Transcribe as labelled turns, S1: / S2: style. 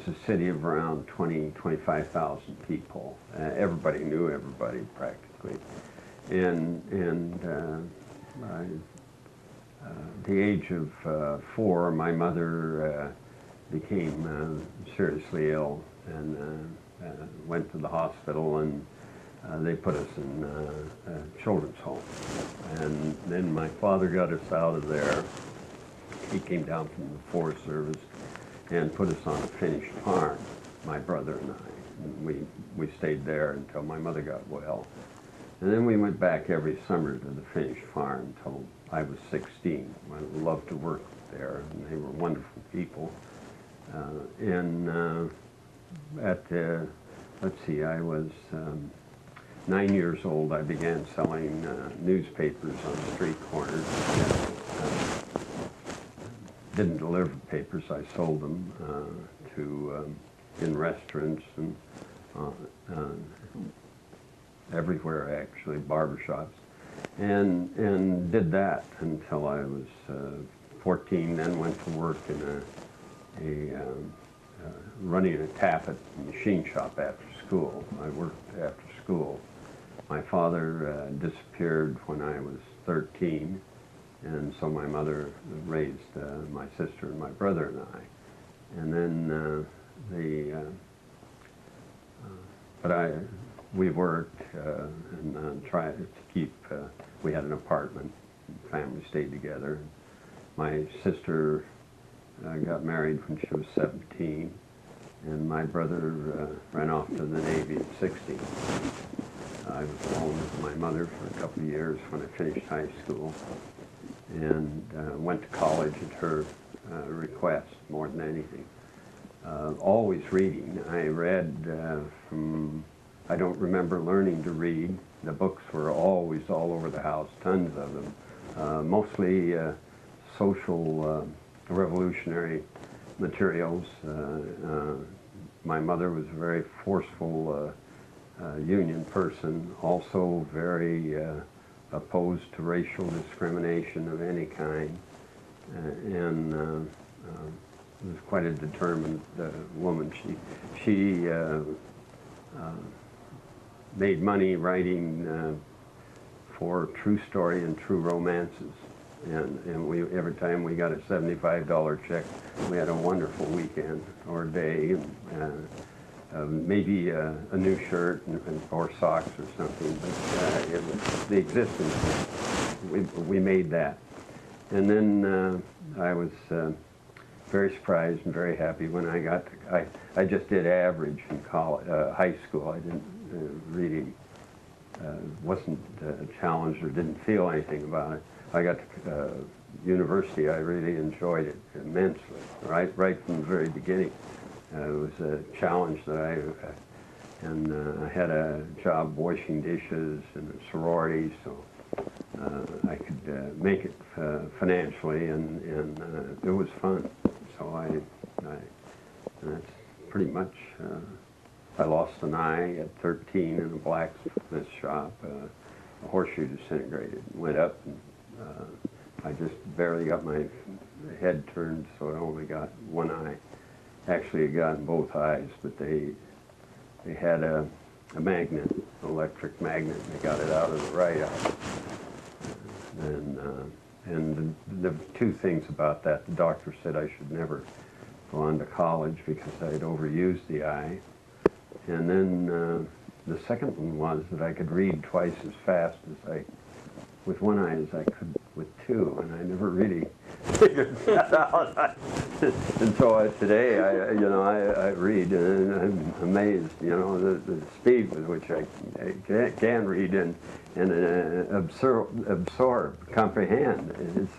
S1: a city of around 25,000 people. Everybody knew everybody practically. And the age of 4, my mother became seriously ill and went to the hospital, and they put us in a children's home. And then my father got us out of there. He came down from the Forest Service and put us on a finished farm, my brother and I. And we stayed there until my mother got well. And then we went back every summer to the finished farm until I was 16. I loved to work there, and they were wonderful people. Let's see, I was 9 years old. I began selling newspapers on street corners. Didn't deliver papers, I sold them in restaurants and everywhere, actually, barbershops, and did that until I was 14. Then went to work in running a taffet machine shop after school. I worked after school. My father disappeared when I was 13, and so my mother raised my sister and my brother and I. And then we worked and tried to keep, we had an apartment, family stayed together. My sister got married when she was 17, and my brother ran off to the Navy at 16. I was home with my mother for a couple of years when I finished high school, and went to college at her request more than anything. Always reading. I read from, I don't remember learning to read. The books were always all over the house, tons of them. Mostly social revolutionary materials. My mother was a very forceful Union person, also very opposed to racial discrimination of any kind, and was quite a determined woman. She made money writing for true story and true romances, and every time we got a $75 check, we had a wonderful weekend or day, and maybe a new shirt or socks or something, but it was the existence. We made that. And then I was very surprised and very happy when I just did average in college, high school. I didn't really, wasn't challenged or didn't feel anything about it. I got to university, I really enjoyed it immensely, right from the very beginning. It was a challenge that I had a job washing dishes in a sorority, so I could make it financially, and it was fun. So and that's pretty much, I lost an eye at 13 in a blacksmith shop. A horseshoe disintegrated and went up, and I just barely got my head turned, so I only got one eye. Actually, it got in both eyes, but they had a magnet, electric magnet. They got it out of the right eye. And the two things about that, the doctor said I should never go on to college because I had overused the eye. And then the second one was that I could read twice as fast with one eye as I could with two, and I never really figured that out. And so today, I read, and I'm amazed, the speed with which I can read and absorb, comprehend. It's